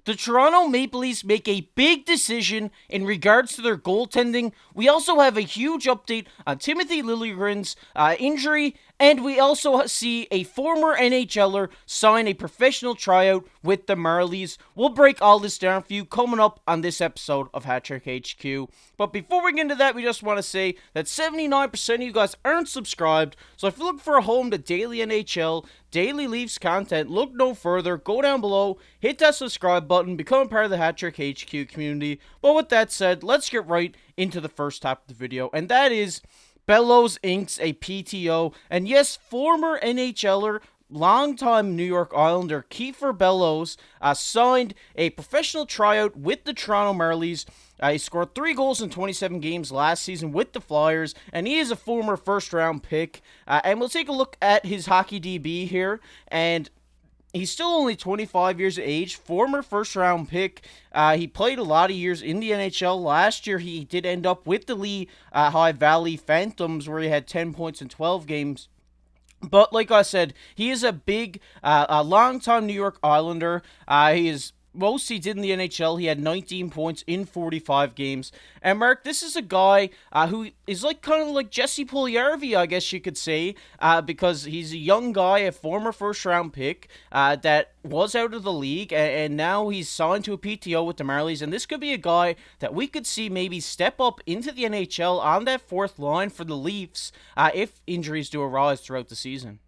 The Toronto Maple Leafs make a big decision in regards to their goaltending. We also have a huge update on Timothy Liljegren's injury, and we also see a former NHLer sign a professional tryout with the Marlies. We'll break all this down for you coming up on this episode of Hattrick HQ. But before we get into that, we just want to say that 79% of you guys aren't subscribed. So if you're looking for a home to daily NHL, daily Leafs content, look no further. Go down below, hit that subscribe button, become a part of the Hattrick HQ community. But with that said, let's get right into the first half of the video, and that is Bellows inks a PTO. And yes, former NHLer, longtime New York Islander Keefe Bellows signed a professional tryout with the Toronto Marlies. He scored 3 goals in 27 games last season with the Flyers, and he is a former first-round pick. And we'll take a look at his hockey DB here, and he's still only 25 years of age, former first-round pick. He played a lot of years in the NHL. Last year, he did end up with the Lehigh Valley Phantoms, where he had 10 points in 12 games. But like I said, he is a long-time New York Islander. He is most he did in the NHL. He had 19 points in 45 games. And Mark, this is a guy who is like kind of like Jesse Puljujarvi, I guess you could say, because he's a young guy, a former first-round pick that was out of the league, and now he's signed to a PTO with the Marlies. And this could be a guy that we could see maybe step up into the NHL on that fourth line for the Leafs if injuries do arise throughout the season.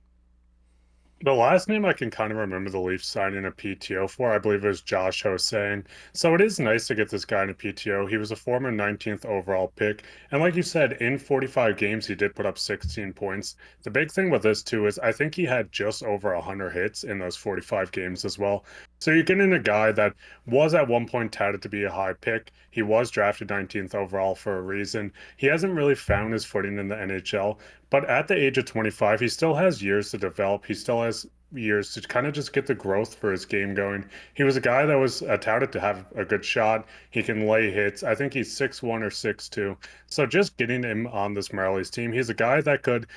The last name I can kind of remember the Leafs signing a PTO for, I believe it was Josh Hosang. So it is nice to get this guy in a PTO. He was a former 19th overall pick. And like you said, in 45 games, he did put up 16 points. The big thing with this, too, is I think he had just over 100 hits in those 45 games as well. So you're getting a guy that was at one point touted to be a high pick. He was drafted 19th overall for a reason. He hasn't really found his footing in the NHL. But at the age of 25, he still has years to develop. He still has years to kind of just get the growth for his game going. He was a guy that was touted to have a good shot. He can lay hits. I think he's 6'1" or 6'2". So just getting him on this Marlies team, he's a guy that could,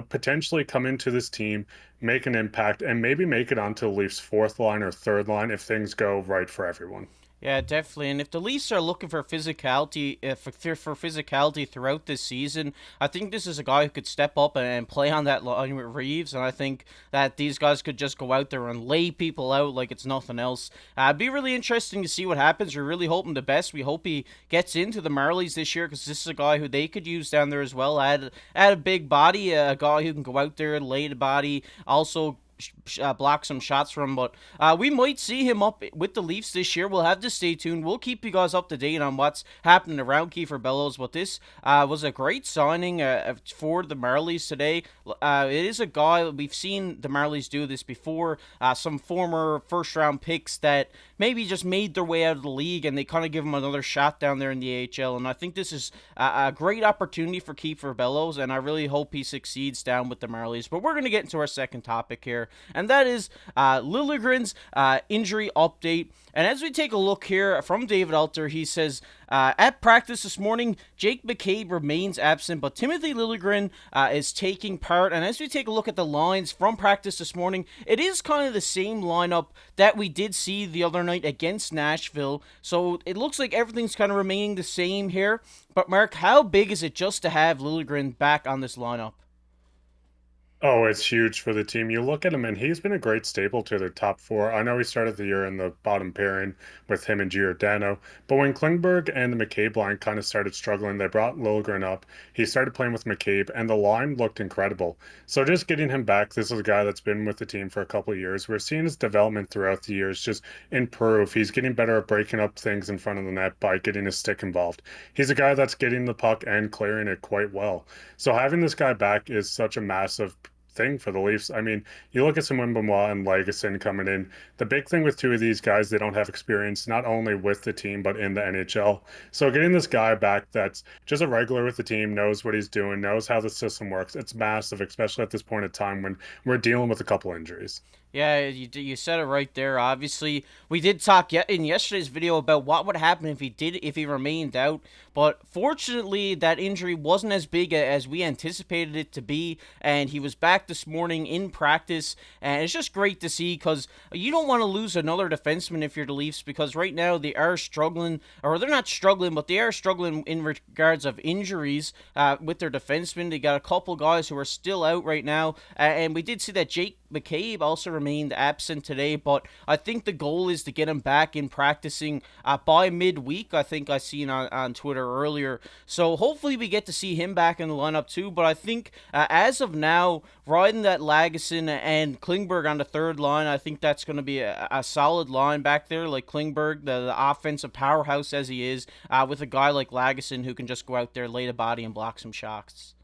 potentially come into this team, make an impact, and maybe make it onto the Leafs' fourth line or third line if things go right for everyone. Yeah, definitely. And if the Leafs are looking for physicality, for physicality throughout this season, I think this is a guy who could step up and play on that line with Reeves. And I think that these guys could just go out there and lay people out like it's nothing else. It'd be really interesting to see what happens. We're really hoping the best. We hope he gets into the Marlies this year, because this is a guy who they could use down there as well. Add a big body, a guy who can go out there and lay the body. Also block some shots from, but we might see him up with the Leafs this year. We'll have to stay tuned. We'll keep you guys up to date on what's happening around Keefe Bellows, but this was a great signing for the Marlies today. It is a guy, we've seen the Marlies do this before, some former first round picks that maybe just made their way out of the league, and they kind of give him another shot down there in the AHL, and I think this is a great opportunity for Keefe Bellows, and I really hope he succeeds down with the Marlies. But we're going to get into our second topic here, and that is Liljegren's injury update. And as we take a look here from David Alter, he says, at practice this morning, Jake McCabe remains absent, but Timothy Liljegren is taking part. And as we take a look at the lines from practice this morning, it is kind of the same lineup that we did see the other night against Nashville. So it looks like everything's kind of remaining the same here. But Mark, how big is it just to have Liljegren back on this lineup? Oh, it's huge for the team. You look at him, and he's been a great staple to their top four. I know he started the year in the bottom pairing with him and Giordano, but when Klingberg and the McCabe line kind of started struggling, they brought Liljegren up. He started playing with McCabe, and the line looked incredible. So just getting him back, this is a guy that's been with the team for a couple of years. We're seeing his development throughout the years just improve. He's getting better at breaking up things in front of the net by getting his stick involved. He's a guy that's getting the puck and clearing it quite well. So having this guy back is such a massive thing for the Leafs. I mean, you look at some Benoit and Legason coming in. The big thing with two of these guys, they don't have experience not only with the team but in the NHL. So getting this guy back that's just a regular with the team, knows what he's doing, knows how the system works, it's massive, especially at this point in time when we're dealing with a couple injuries. Yeah, you said it right there. Obviously, we did talk in yesterday's video about what would happen if he remained out. But fortunately, that injury wasn't as big as we anticipated it to be, and he was back this morning in practice. And it's just great to see because you don't want to lose another defenseman if you're the Leafs, because right now they are struggling, or they're not struggling, but they are struggling in regards of injuries with their defensemen. They got a couple guys who are still out right now, and we did see that Jake McCabe also remained absent today, but I think the goal is to get him back in practicing by midweek. I think I seen on Twitter earlier. So hopefully we get to see him back in the lineup too. But I think as of now, riding that Lagesson and Klingberg on the third line, I think that's going to be a solid line back there. Like Klingberg, the offensive powerhouse as he is, with a guy like Lagesson who can just go out there, lay the body, and block some shots.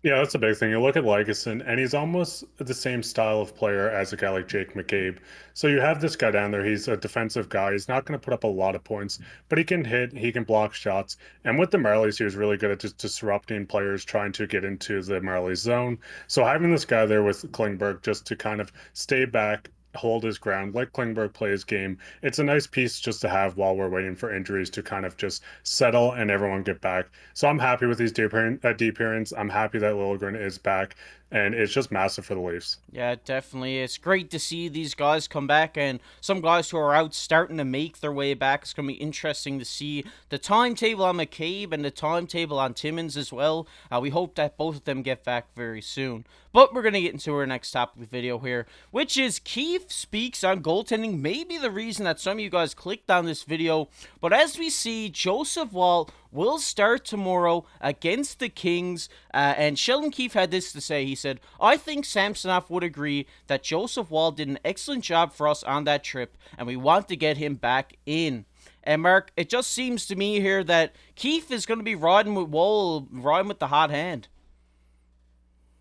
Yeah, that's a big thing. You look at Lygason, and he's almost the same style of player as a guy like Jake McCabe. So you have this guy down there. He's a defensive guy. He's not going to put up a lot of points, but he can hit, he can block shots. And with the Marlies, he was really good at just disrupting players trying to get into the Marlies zone. So having this guy there with Klingberg just to kind of stay back, hold his ground, let Klingberg play his game. It's a nice piece just to have while we're waiting for injuries to kind of just settle and everyone get back. So I'm happy with these deep appearance. I'm happy that Liljegren is back, and it's just massive for the Leafs. Yeah, definitely. It's great to see these guys come back, and some guys who are out starting to make their way back. It's going to be interesting to see the timetable on McCabe and the timetable on Timmins as well. We hope that both of them get back very soon. But we're going to get into our next topic of the video here, which is Keefe Speaks on Goaltending. Maybe the reason that some of you guys clicked on this video. But as we see, Joseph Woll will start tomorrow against the Kings. And Sheldon Keefe had this to say. He said, I think Samsonov would agree that Joseph Woll did an excellent job for us on that trip, and we want to get him back in. And Mark, it just seems to me here that Keefe is going to be riding with Woll, riding with the hot hand.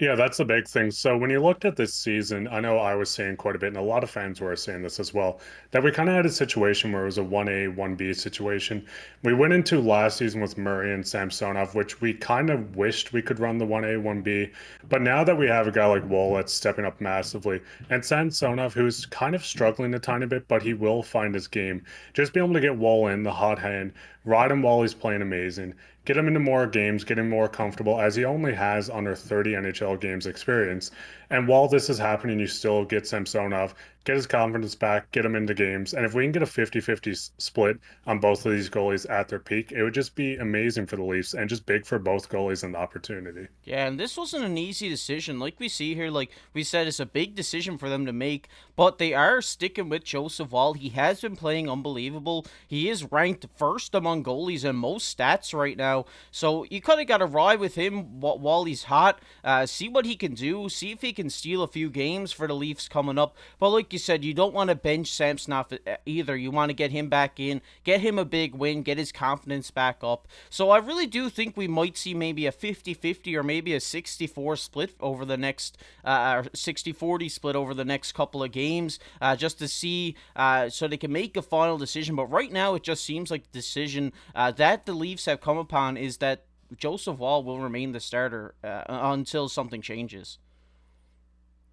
Yeah, that's a big thing. So when you looked at this season, I know I was saying quite a bit, and a lot of fans were saying this as well, that we kind of had a situation where it was a 1A, 1B situation. We went into last season with Murray and Samsonov, which we kind of wished we could run the 1A, 1B. But now that we have a guy like Woll that's stepping up massively, and Samsonov, who's kind of struggling a tiny bit, but he will find his game, just be able to get Woll in, the hot hand, ride him while he's playing amazing, get him into more games, get him more comfortable, as he only has under 30 NHL games experience. And while this is happening, you still get Samsonov, get his confidence back, get him into games. And if we can get a 50-50 split on both of these goalies at their peak, it would just be amazing for the Leafs and just big for both goalies and the opportunity. Yeah, and this wasn't an easy decision. Like we see here, like we said, it's a big decision for them to make, but they are sticking with Joseph Woll. He has been playing unbelievable. He is ranked first among goalies in most stats right now. So you kind of got to ride with him while he's hot, see what he can do, see if he can steal a few games for the Leafs coming up. But like you said, you don't want to bench Samsonov either. You want to get him back in, get him a big win, get his confidence back up. So I really do think we might see maybe a 50-50 or maybe a 64 split over the next 60-40 split over the next couple of games, just to see so they can make a final decision. But right now it just seems like the decision that the Leafs have come upon is that Joseph Woll will remain the starter until something changes.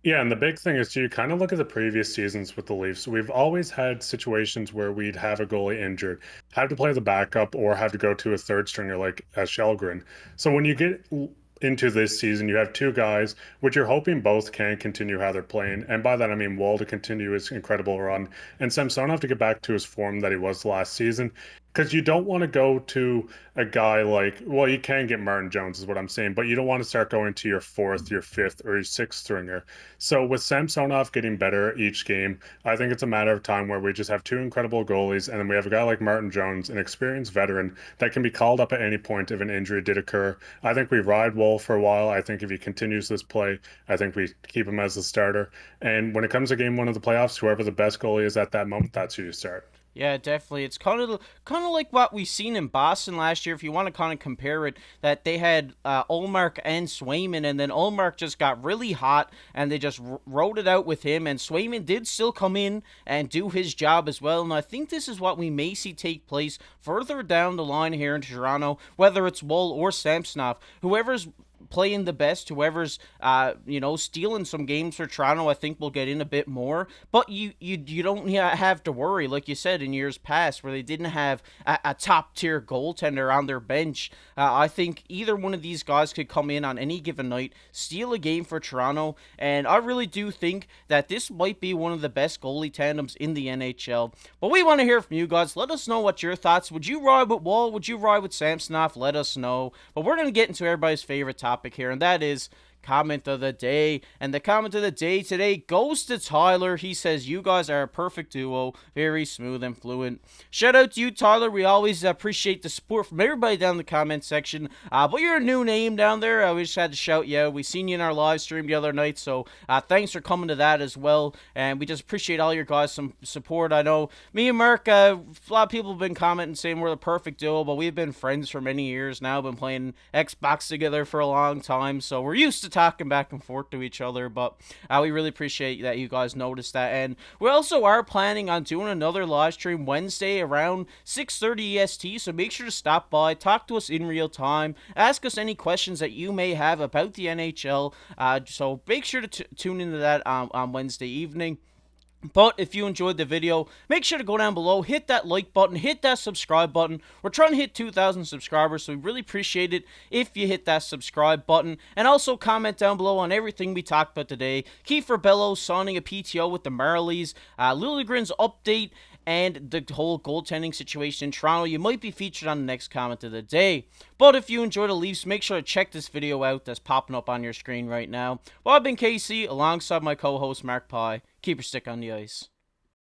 Yeah, and the big thing is you kind of look at the previous seasons with the Leafs. We've always had situations where we'd have a goalie injured, have to play the backup, or have to go to a third stringer like Shelgren. So when you get into this season, you have two guys, which you're hoping both can continue how they're playing. And by that, I mean Woll to continue his incredible run and Samsonov to get back to his form that he was last season. Because you don't want to go to a guy like, well, you can get Martin Jones, is what I'm saying, but you don't want to start going to your fourth, your fifth, or your sixth stringer. So with Samsonov getting better each game, I think it's a matter of time where we just have two incredible goalies, and then we have a guy like Martin Jones, an experienced veteran that can be called up at any point if an injury did occur. I think we ride Woll for a while. I think if he continues this play, I think we keep him as the starter. And when it comes to game one of the playoffs, whoever the best goalie is at that moment, that's who you start. Yeah, definitely. It's kind of like what we seen in Boston last year. If you want to kind of compare it, that they had Ullmark and Swayman, and then Ullmark just got really hot, and they just rode it out with him. And Swayman did still come in and do his job as well. And I think this is what we may see take place further down the line here in Toronto, whether it's Woll or Samsonov, whoever's playing the best. Whoever's stealing some games for Toronto, I think will get in a bit more. But you don't have to worry, like you said in years past, where they didn't have a top tier goaltender on their bench. I think either one of these guys could come in on any given night, steal a game for Toronto, and I really do think that this might be one of the best goalie tandems in the NHL. But we want to hear from you guys. Let us know what your thoughts. Would you ride with Wall? Would you ride with Samsonov? Let us know. But we're going to get into everybody's favorite topic here, and that is comment of the day. And the comment of the day today goes to Tyler. He says, you guys are a perfect duo, very smooth and fluent. Shout out to you, Tyler. We always appreciate the support from everybody down in the comment section. But you're a new name down there. We just had to shout you out. We seen you in our live stream the other night, so thanks for coming to that as well. And we just appreciate all your guys' some support. I know me and Mark, a lot of people have been commenting saying we're the perfect duo, but we've been friends for many years now. Been playing Xbox together for a long time, so we're used to talking back and forth to each other. But we really appreciate that you guys noticed that. And we also are planning on doing another live stream Wednesday around 6:30 EST, so make sure to stop by, talk to us in real time, ask us any questions that you may have about the NHL. So make sure to tune into that on Wednesday evening. But if you enjoyed the video, make sure to go down below, hit that like button, hit that subscribe button. We're trying to hit 2,000 subscribers, so we really appreciate it if you hit that subscribe button. And also comment down below on everything we talked about today. Keefe Bellows signing a PTO with the Marlies, Liljegren's update, and the whole goaltending situation in Toronto. You might be featured on the next comment of the day. But if you enjoy the Leafs, make sure to check this video out that's popping up on your screen right now. Well, I've been KC alongside my co-host Mark Pye. Keep your stick on the ice.